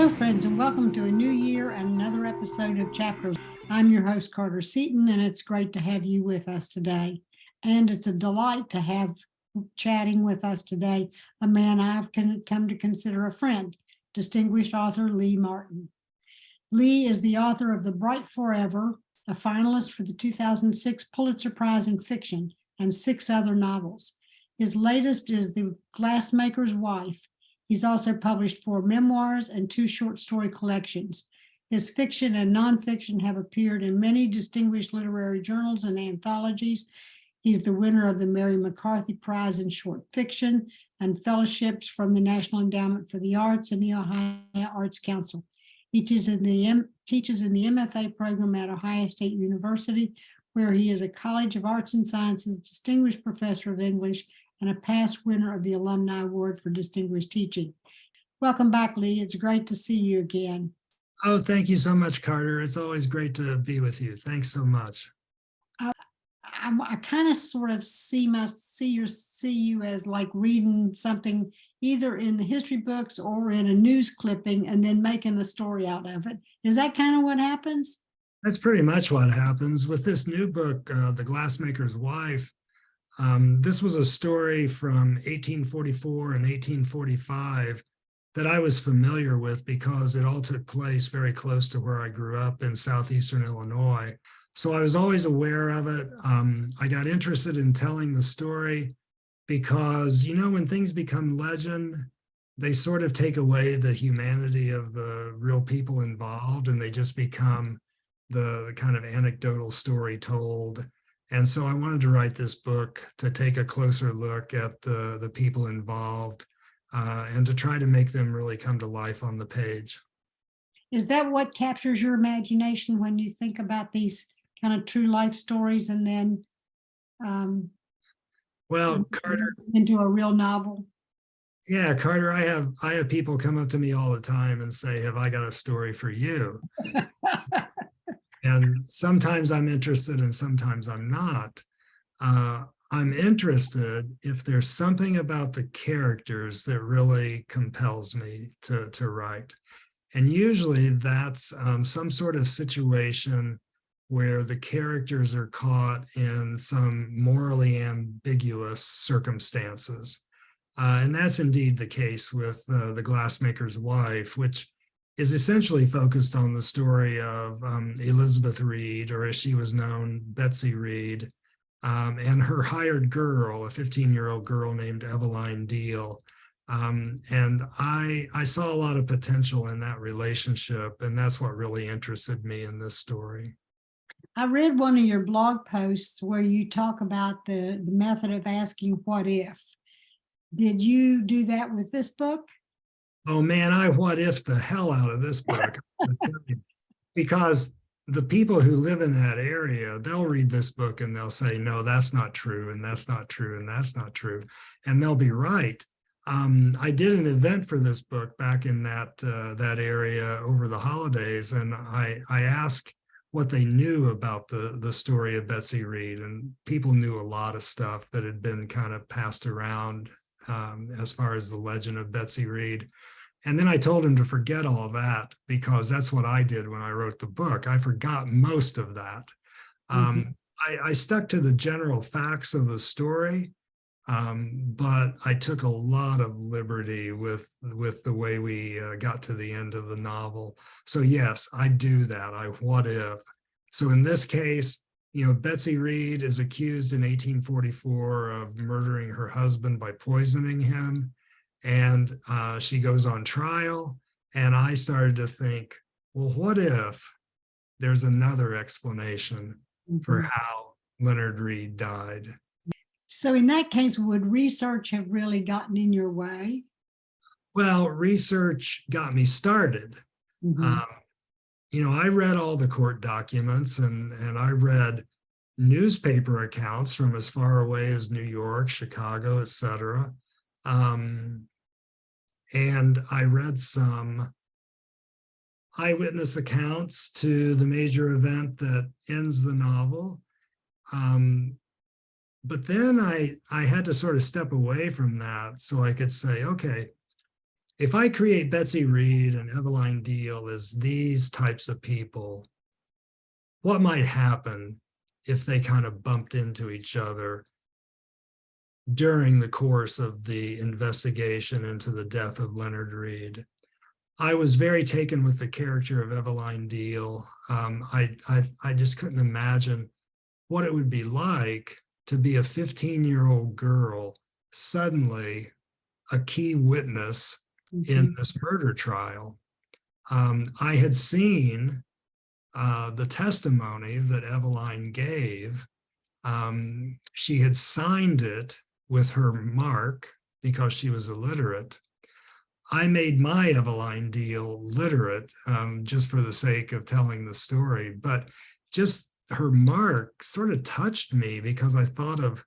Hello, friends, and welcome to a new year and another episode of Chapters. I'm your host, Carter Seaton, and it's great to have you with us today. And it's a delight to have chatting with us today a man I've come to consider a friend, distinguished author Lee Martin. Lee is the author of The Bright Forever, a finalist for the 2006 Pulitzer Prize in Fiction, and 6 other novels. His latest is The Glassmaker's Wife. He's also published 4 memoirs and 2 short story collections. His fiction and nonfiction have appeared in many distinguished literary journals and anthologies. He's the winner of the Mary McCarthy Prize in Short Fiction and fellowships from the National Endowment for the Arts and the Ohio Arts Council. He teaches in the MFA program at Ohio State University, where he is a College of Arts and Sciences Distinguished Professor of English and a past winner of the Alumni Award for Distinguished Teaching. Welcome back, Lee. It's great to see you again. Oh, thank you so much, Carter. It's always great to be with you. Thanks so much. I kind of sort of see you as like reading something either in the history books or in a news clipping and then making a story out of it. Is that kind of what happens? That's pretty much what happens with this new book, The Glassmaker's Wife. This was a story from 1844 and 1845 that I was familiar with because it all took place very close to where I grew up in southeastern Illinois. So I was always aware of it. I got interested in telling the story because, you know, when things become legend, they sort of take away the humanity of the real people involved, and they just become the kind of anecdotal story told. And so I wanted to write this book to take a closer look at the people involved and to try to make them really come to life on the page. Is that what captures your imagination when you think about these kind of true life stories and then well, Carter, into a real novel? Yeah, Carter, I have people come up to me all the time and say, have I got a story for you? And sometimes I'm interested and sometimes I'm not. I'm interested if there's something about the characters that really compels me to write. And usually that's some sort of situation where the characters are caught in some morally ambiguous circumstances. And that's indeed the case with The Glassmaker's Wife, which is essentially focused on the story of Elizabeth Reed, or as she was known, Betsy Reed, and her hired girl, a 15-year-old girl named Eveline Deal. And I saw a lot of potential in that relationship, and that's what really interested me in this story. I read one of your blog posts where you talk about the method of asking what if. Did you do that with this book? Oh man, I what if the hell out of this book. Because the people who live in that area, they'll read this book and they'll say, no, that's not true, and that's not true, and that's not true. And they'll be right. I did an event for this book back in that area over the holidays, and I asked what they knew about the story of Betsy Reed, and people knew a lot of stuff that had been kind of passed around as far as the legend of Betsy Reed. And then I told him to forget all that, because that's what I did when I wrote the book. I forgot most of that. I stuck to the general facts of the story, but I took a lot of liberty with the way we got to the end of the novel. So yes, I do that. I what if. So in this case, you know, Betsy Reed is accused in 1844 of murdering her husband by poisoning him. And she goes on trial. And I started to think, well, what if there's another explanation for how Leonard Reed died? So in that case, would research have really gotten in your way? Well, research got me started. You know, I read all the court documents, and I read newspaper accounts from as far away as New York, Chicago, etc. And I read some eyewitness accounts to the major event that ends the novel. But then I had to sort of step away from that so I could say, okay, if I create Betsy Reed and Eveline Deal as these types of people, what might happen if they kind of bumped into each other during the course of the investigation into the death of Leonard Reed? I was very taken with the character of Eveline Deal. I just couldn't imagine what it would be like to be a 15-year-old girl, suddenly a key witness in this murder trial. I had seen the testimony that Eveline gave. She had signed it with her mark because she was illiterate. I made my Eveline Deal literate just for the sake of telling the story, but just her mark sort of touched me because I thought of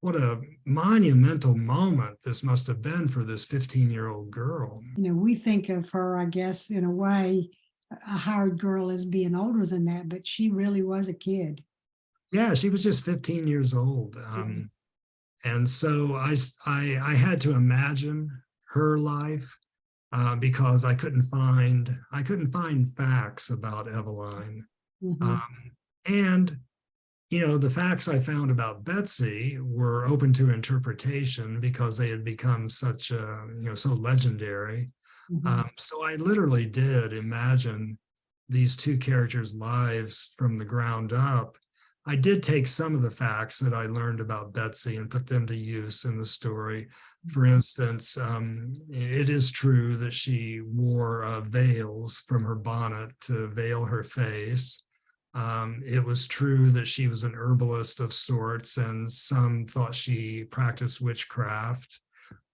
what a monumental moment this must have been for this 15-year-old girl. We think of her, I guess, in a way, a hired girl as being older than that, but she really was a kid. Yeah, she was just 15 years old. And so I had to imagine her life because I couldn't find facts about Eveline. And the facts I found about Betsy were open to interpretation because they had become such so legendary. So I literally did imagine these two characters' lives from the ground up. I did take some of the facts that I learned about Betsy and put them to use in the story. For instance, it is true that she wore veils from her bonnet to veil her face. It was true that she was an herbalist of sorts, and some thought she practiced witchcraft.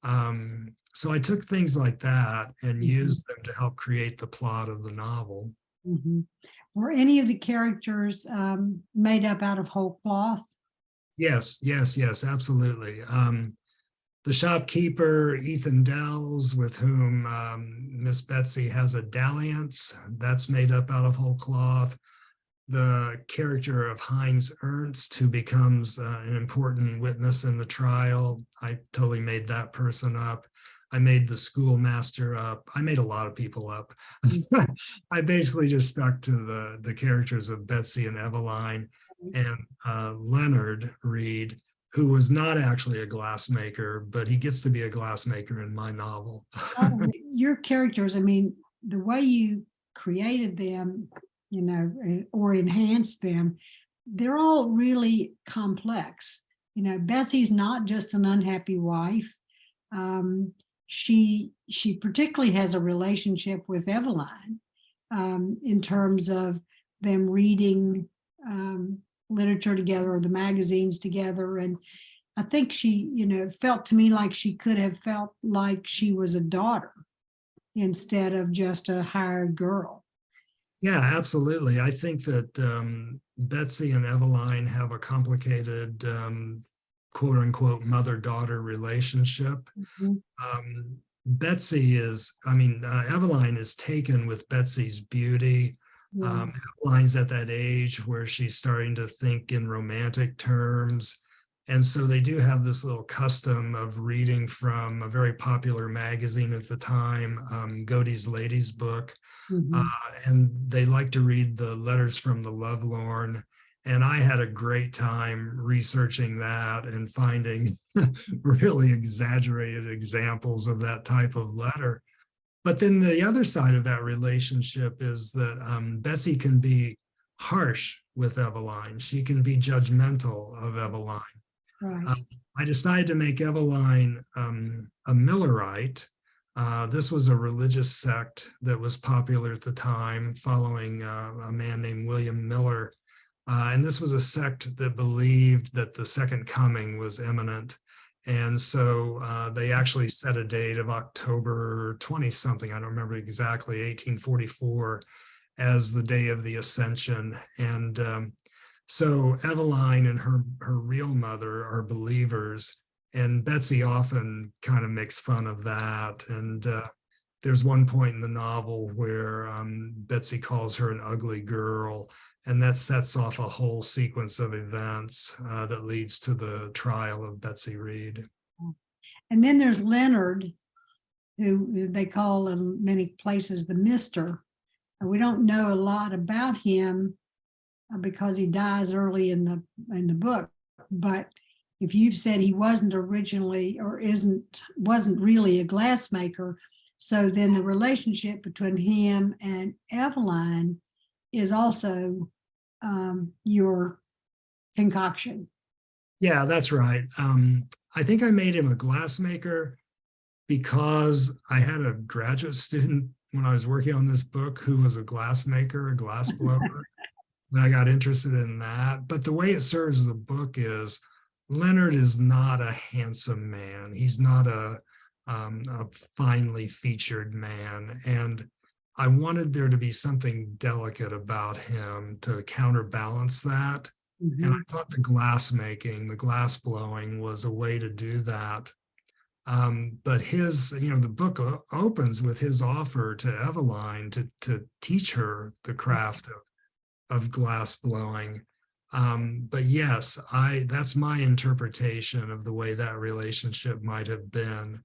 So I took things like that and used them to help create the plot of the novel. Were any of the characters made up out of whole cloth? Yes, absolutely. The shopkeeper, Ethan Dells, with whom Miss Betsy has a dalliance, that's made up out of whole cloth. The character of Heinz Ernst, who becomes an important witness in the trial, I totally made that person up. I made the schoolmaster up. I made a lot of people up. I basically just stuck to the characters of Betsy and Eveline and Leonard Reed, who was not actually a glassmaker, but he gets to be a glassmaker in my novel. Your characters, I mean, the way you created them, or enhanced them, they're all really complex. Betsy's not just an unhappy wife. She particularly has a relationship with Eveline in terms of them reading literature together or the magazines together. And I think she, felt to me like she could have felt like she was a daughter instead of just a hired girl. Yeah, absolutely. I think that Betsy and Eveline have a complicated quote unquote mother-daughter relationship. Betsy is, Eveline is taken with Betsy's beauty. Eveline's at that age where she's starting to think in romantic terms. And so they do have this little custom of reading from a very popular magazine at the time, Godey's Ladies Book. And they like to read the Letters from the Lovelorn. And I had a great time researching that and finding really exaggerated examples of that type of letter. But then the other side of that relationship is that Betsy can be harsh with Eveline. She can be judgmental of Eveline. Right. I decided to make Eveline a Millerite. This was a religious sect that was popular at the time, following a man named William Miller. And this was a sect that believed that the second coming was imminent. And so they actually set a date of October 20-something, I don't remember exactly, 1844, as the day of the Ascension. And so Eveline and her real mother are believers, and Betsy often kind of makes fun of that. And there's one point in the novel where Betsy calls her an ugly girl, and that sets off a whole sequence of events that leads to the trial of Betsy Reed. And then there's Leonard, who they call in many places the Mister. We don't know a lot about him because he dies early in the book. But if you've said he wasn't originally or wasn't really a glassmaker, so then the relationship between him and Eveline is also your concoction. Yeah, that's right. I think I made him a glassmaker because I had a graduate student when I was working on this book who was a glassmaker, a glass blower. And I got interested in that. But the way it serves the book is Leonard is not a handsome man. He's not a finely featured man. And I wanted there to be something delicate about him to counterbalance that. And I thought the glass making, the glass blowing was a way to do that. But the book opens with his offer to Eveline to teach her the craft of glass blowing. But yes, that's my interpretation of the way that relationship might have been.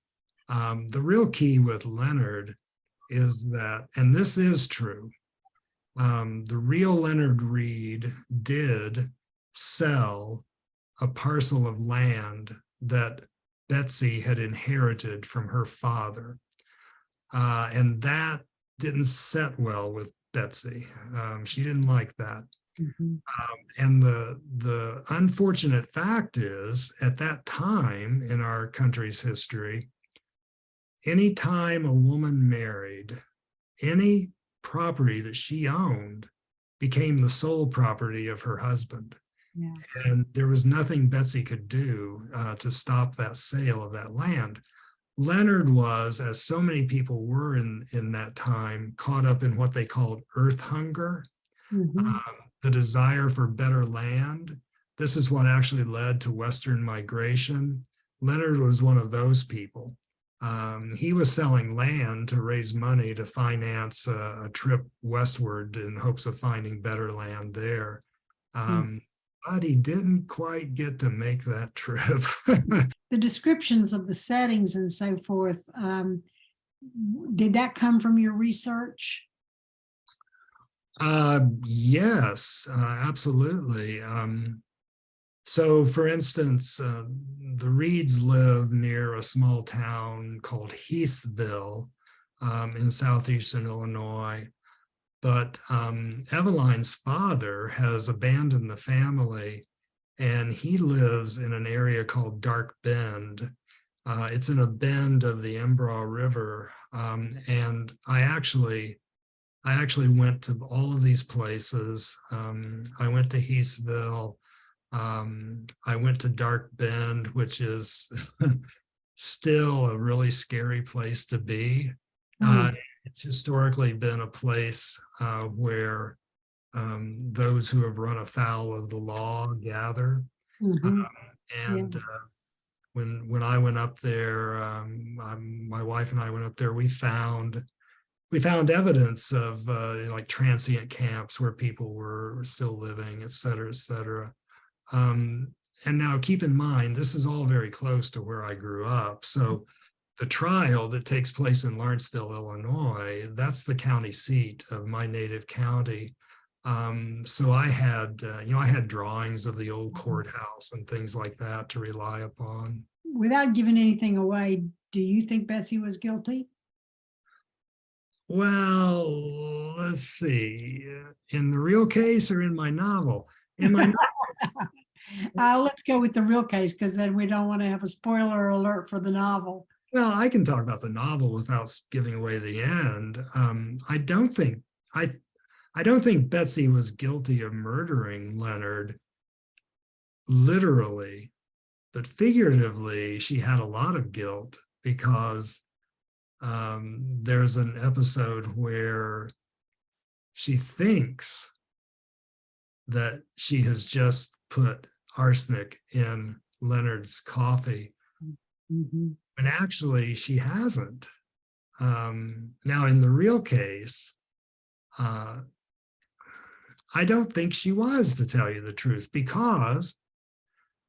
The real key with Leonard is that, and this is true, the real Leonard Reed did sell a parcel of land that Betsy had inherited from her father. And that didn't set well with Betsy. She didn't like that. And the unfortunate fact is, at that time in our country's history, anytime a woman married, any property that she owned became the sole property of her husband. Yeah. And there was nothing Betsy could do to stop that sale of that land. Leonard was, as so many people were in that time, caught up in what they called earth hunger, the desire for better land. This is what actually led to Western migration. Leonard was one of those people. He was selling land to raise money to finance a trip westward in hopes of finding better land there. But he didn't quite get to make that trip. The descriptions of the settings and so forth, did that come from your research? Yes, absolutely. So for instance, the Reeds live near a small town called Heathville in southeastern Illinois. But Eveline's father has abandoned the family, and he lives in an area called Dark Bend. It's in a bend of the Embraw River. And I actually went to all of these places. I went to Heathville. I went to Dark Bend, which is still a really scary place to be. It's historically been a place where those who have run afoul of the law gather. And when I went up there, my wife and I went up there, we found evidence of like transient camps where people were still living, et cetera, et cetera. And now keep in mind, this is all very close to where I grew up. So the trial that takes place in Lawrenceville, Illinois, that's the county seat of my native county. So I had drawings of the old courthouse and things like that to rely upon. Without giving anything away, do you think Betsy was guilty? Well, let's see. In the real case or in my novel? In my let's go with the real case, because then we don't want to have a spoiler alert for the novel. Well, I can talk about the novel without giving away the end. I don't think Betsy was guilty of murdering Leonard literally, but figuratively, she had a lot of guilt because there's an episode where she thinks that she has just put arsenic in Leonard's coffee. And actually she hasn't. Now in the real case, I don't think she was, to tell you the truth, because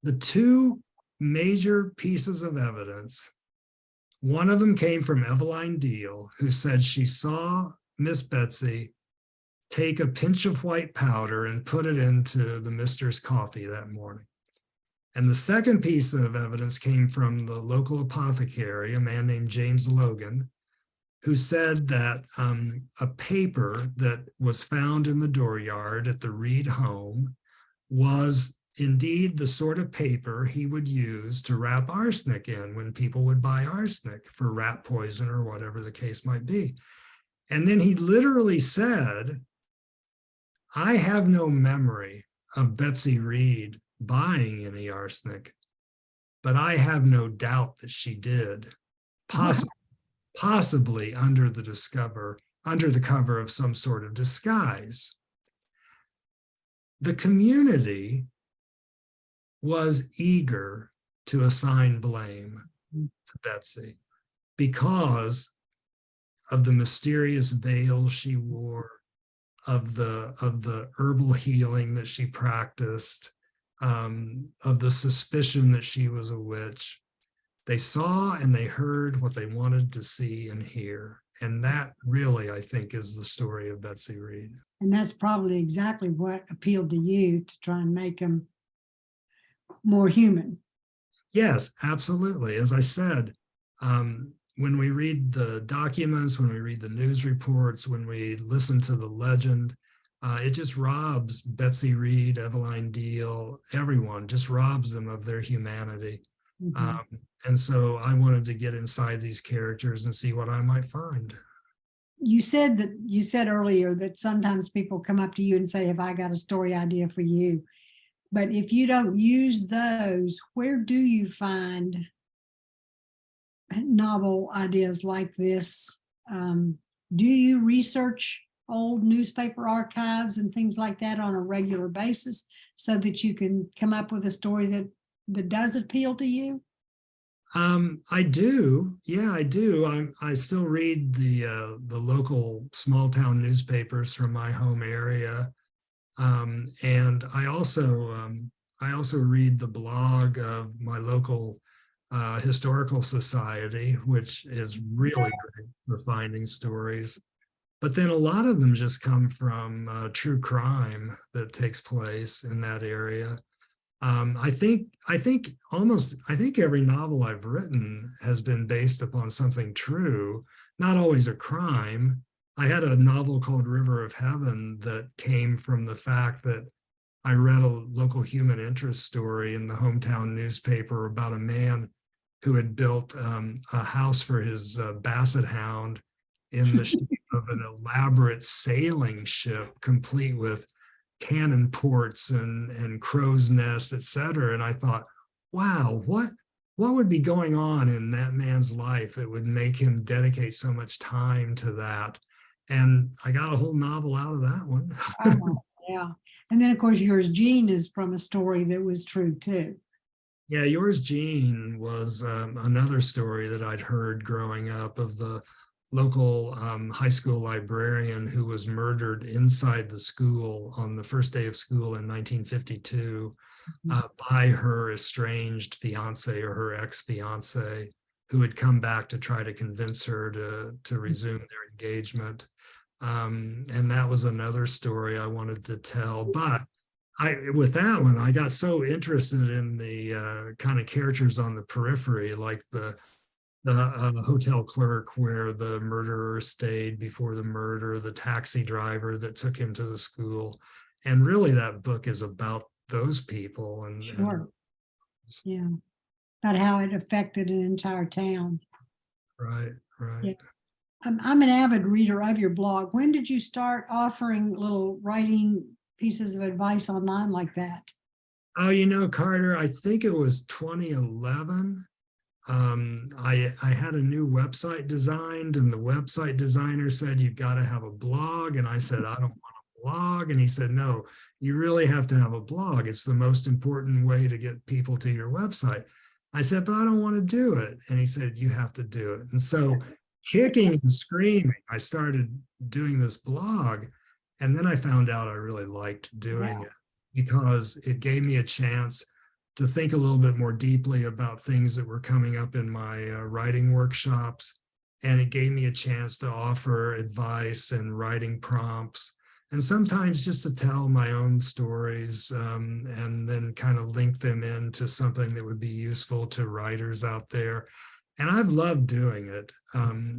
the two major pieces of evidence One of them came from Eveline Deal, who said she saw Miss Betsy take a pinch of white powder and put it into the mister's coffee that morning. And the second piece of evidence came from the local apothecary, a man named James Logan, who said that a paper that was found in the dooryard at the Reed home was indeed the sort of paper he would use to wrap arsenic in when people would buy arsenic for rat poison or whatever the case might be. And then he literally said, I have no memory of Betsy Reed buying any arsenic, but I have no doubt that she did, possibly under the cover of some sort of disguise. The community was eager to assign blame to Betsy because of the mysterious veil she wore, of the herbal healing that she practiced, of the suspicion that she was a witch. They saw and they heard what they wanted to see and hear. And that really, I think, is the story of Betsy Reed. And that's probably exactly what appealed to you, to try and make them more human. Yes, absolutely. As I said, when we read the documents, when we read the news reports, when we listen to the legend, it just robs Betsy Reed, Eveline Deal, everyone, just robs them of their humanity. Mm-hmm. And so I wanted to get inside these characters and see what I might find. You said earlier that sometimes people come up to you and say, have I got a story idea for you? But if you don't use those, where do you find novel ideas like this? Do you research old newspaper archives and things like that on a regular basis so that you can come up with a story that does appeal to you? I do. Yeah, I do. I still read the local small town newspapers from my home area. And I also read the blog of my local historical society, which is really great for finding stories. But then a lot of them just come from true crime that takes place in that area. I think every novel I've written has been based upon something true, not always a crime. I had a novel called River of Heaven that came from the fact that I read a local human interest story in the hometown newspaper about a man who had built a house for his basset hound in the shape of an elaborate sailing ship, complete with cannon ports and crow's nests, etc. And I thought, wow, what would be going on in that man's life that would make him dedicate so much time to that? And I got a whole novel out of that one. Oh, yeah. And then, of course, Yours, Jean is from a story that was true, too. Yeah, Yours, Jean was another story that I'd heard growing up of the local high school librarian who was murdered inside the school on the first day of school in 1952 by her estranged fiance or her ex-fiance, who had come back to try to convince her to resume their engagement. And that was another story I wanted to tell. But with that one, I got so interested in the kind of characters on the periphery, like the hotel clerk where the murderer stayed before the murder, the taxi driver that took him to the school. And really that book is about those people. And, sure. Yeah. About how it affected an entire town. Right. Yeah. I'm an avid reader of your blog. When did you start offering little writing pieces of advice online like that? Oh, Carter, I think it was 2011. I had a new website designed, and the website designer said, you've got to have a blog. And I said, I don't want a blog. And he said, no, you really have to have a blog. It's the most important way to get people to your website. I said, but I don't want to do it. And he said, you have to do it. And so kicking and screaming, I started doing this blog. And then I found out I really liked doing it because it gave me a chance to think a little bit more deeply about things that were coming up in my writing workshops. And it gave me a chance to offer advice and writing prompts, and sometimes just to tell my own stories, and then kind of link them into something that would be useful to writers out there. And I've loved doing it.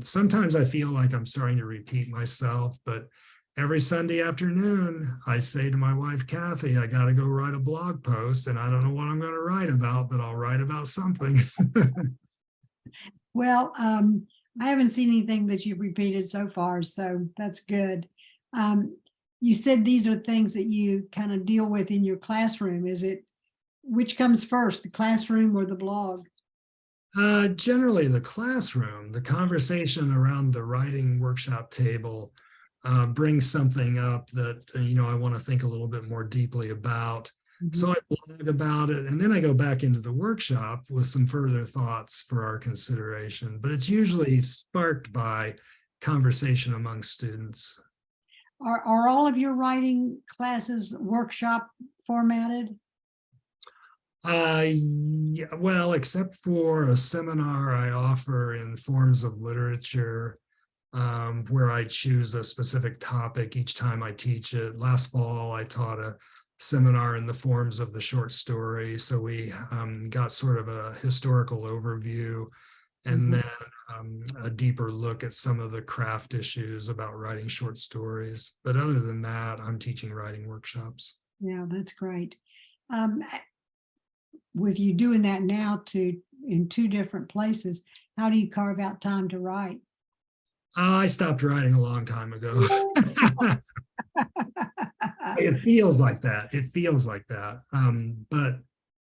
Sometimes I feel like I'm starting to repeat myself, but every Sunday afternoon, I say to my wife, Kathy, I got to go write a blog post, and I don't know what I'm going to write about, but I'll write about something. Well, I haven't seen anything that you've repeated so far, so that's good. You said these are things that you kind of deal with in your classroom. Which comes first, the classroom or the blog? Generally, the classroom, the conversation around the writing workshop table brings something up that, I want to think a little bit more deeply about. So I blog about it, and then I go back into the workshop with some further thoughts for our consideration. But it's usually sparked by conversation among students. Are all of your writing classes workshop formatted? Yeah, well, except for a seminar I offer in forms of literature, where I choose a specific topic each time I teach it. Last fall, I taught a seminar in the forms of the short story. So we got sort of a historical overview, and then a deeper look at some of the craft issues about writing short stories. But other than that, I'm teaching writing workshops. Yeah, that's great. With you doing that now in two different places, how do you carve out time to write? I stopped writing a long time ago. It feels like that. It feels like that. But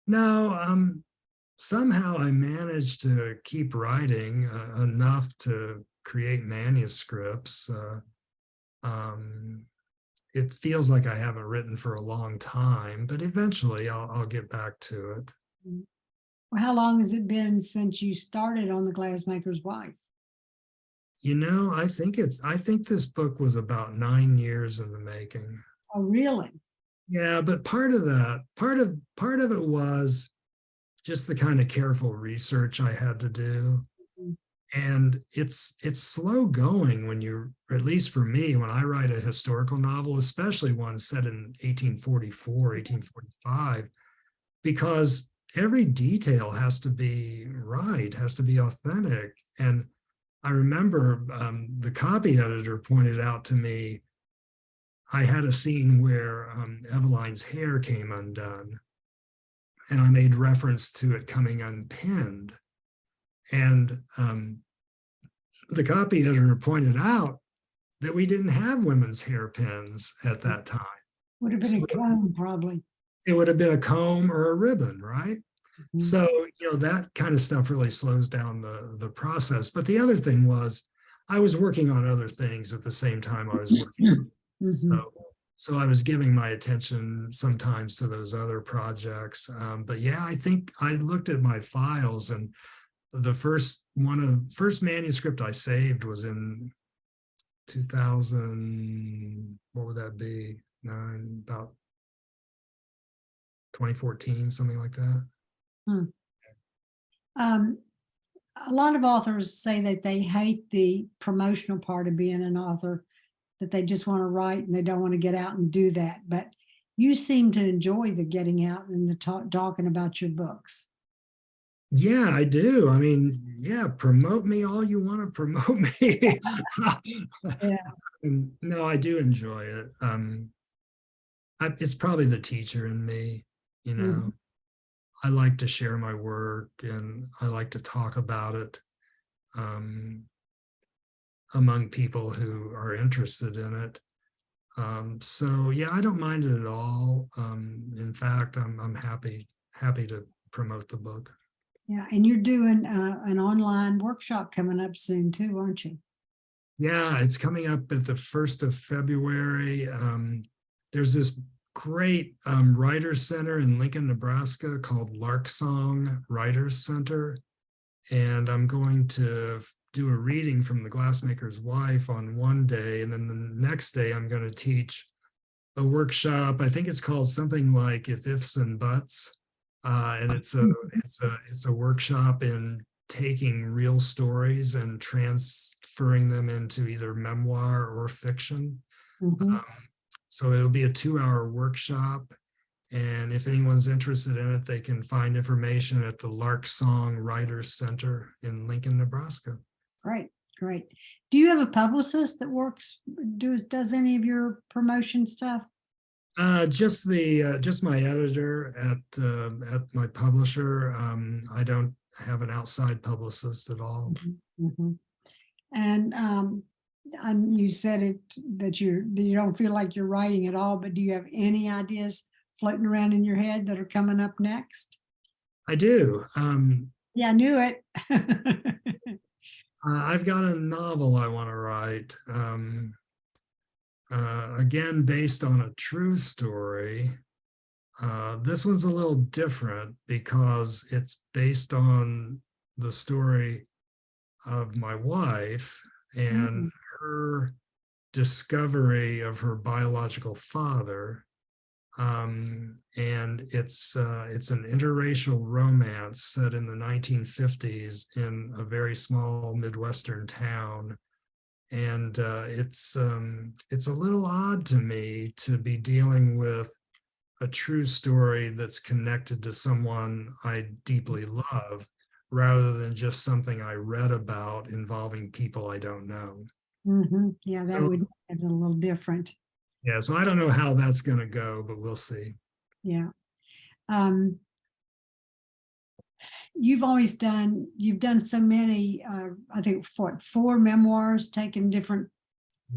no, somehow I managed to keep writing enough to create manuscripts. It feels like I haven't written for a long time, but eventually I'll get back to it. Well, how long has it been since you started on The Glassmaker's Wife? I think this book was about 9 years in the making. Oh, really? Yeah, but part of it was just the kind of careful research I had to do. And it's slow going when at least for me, when I write a historical novel, especially one set in 1844, 1845, because every detail has to be right, has to be authentic. And I remember the copy editor pointed out to me, I had a scene where Eveline's hair came undone, and I made reference to it coming unpinned. And the copy editor pointed out that we didn't have women's hairpins at that time. Would have been a comb, probably. It would have been a comb or a ribbon, right? So, that kind of stuff really slows down the process. But the other thing was, I was working on other things at the same time I was working. So I was giving my attention sometimes to those other projects. But yeah, I think I looked at my files, and the first manuscript I saved was in 2000. What would that be? About 2014, something like that. A lot of authors say that they hate the promotional part of being an author, that they just want to write and they don't want to get out and do that. But you seem to enjoy the getting out and the talking about your books. Yeah, I do. I mean, yeah, promote me all you want to promote me. No, I do enjoy it. It's probably the teacher in me, I like to share my work, and I like to talk about it among people who are interested in it. So yeah, I don't mind it at all. In fact, I'm happy to promote the book. Yeah, and you're doing an online workshop coming up soon too, aren't you? Yeah, it's coming up at the 1st of February. There's this great writers center in Lincoln, Nebraska called Larksong Writers Center. And I'm going to do a reading from The Glassmaker's Wife on one day. And then the next day, I'm going to teach a workshop. I think it's called something like If Ifs and Buts. And it's a workshop in taking real stories and transferring them into either memoir or fiction. Mhm. So it'll be a 2-hour workshop. And if anyone's interested in it, they can find information at the Lark Song Writers Center in Lincoln, Nebraska. Great, great. Do you have a publicist that does any of your promotion stuff? Just my editor at my publisher. I don't have an outside publicist at all. Mhm. And you said that you don't feel like you're writing at all, but do you have any ideas floating around in your head that are coming up next? I do. Yeah, I knew it. I've got a novel I want to write. Again, based on a true story. This one's a little different because it's based on the story of my wife and her discovery of her biological father. And it's an interracial romance set in the 1950s in a very small Midwestern town. And it's a little odd to me to be dealing with a true story that's connected to someone I deeply love, rather than just something I read about involving people I don't know. Yeah, that So, would make it a little different. yeah, so I don't know how that's going to go, but we'll see. Yeah. You've done so many, I think, 4 memoirs, taking different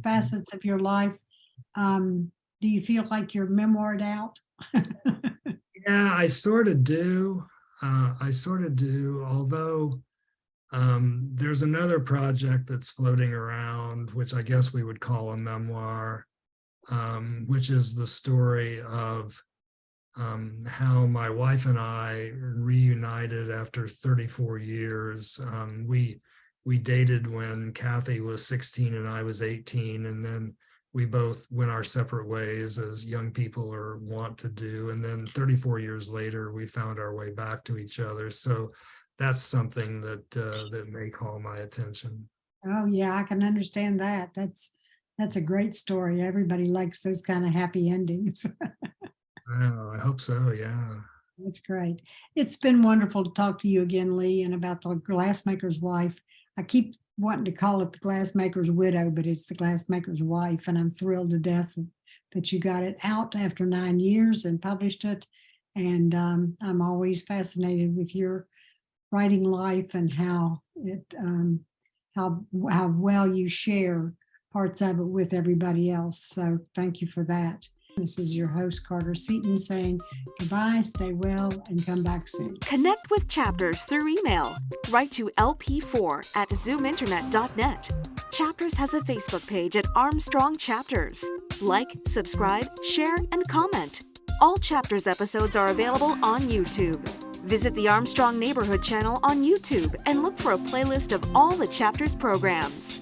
facets of your life. Do you feel like you're memoired out? Yeah, I sort of do. Although there's another project that's floating around, which I guess we would call a memoir, which is the story of how my wife and I reunited after 34 years. We dated when Kathy was 16 and I was 18, and then we both went our separate ways as young people are wont to do. And then 34 years later, we found our way back to each other. So that's something that may call my attention. Oh yeah, I can understand that. That's a great story. Everybody likes those kind of happy endings. Oh, I hope so. Yeah. That's great. It's been wonderful to talk to you again, Lee, and about the glassmaker's wife. I keep wanting to call it the glassmaker's widow, but it's the glassmaker's wife. And I'm thrilled to death that you got it out after 9 years and published it. And I'm always fascinated with your writing life and how well you share parts of it with everybody else. So thank you for that. This is your host, Carter Seaton, saying goodbye, stay well, and come back soon. Connect with Chapters through email. Write to lp4@zoominternet.net. Chapters has a Facebook page at Armstrong Chapters. Like, subscribe, share, and comment. All Chapters episodes are available on YouTube. Visit the Armstrong Neighborhood channel on YouTube and look for a playlist of all the Chapters programs.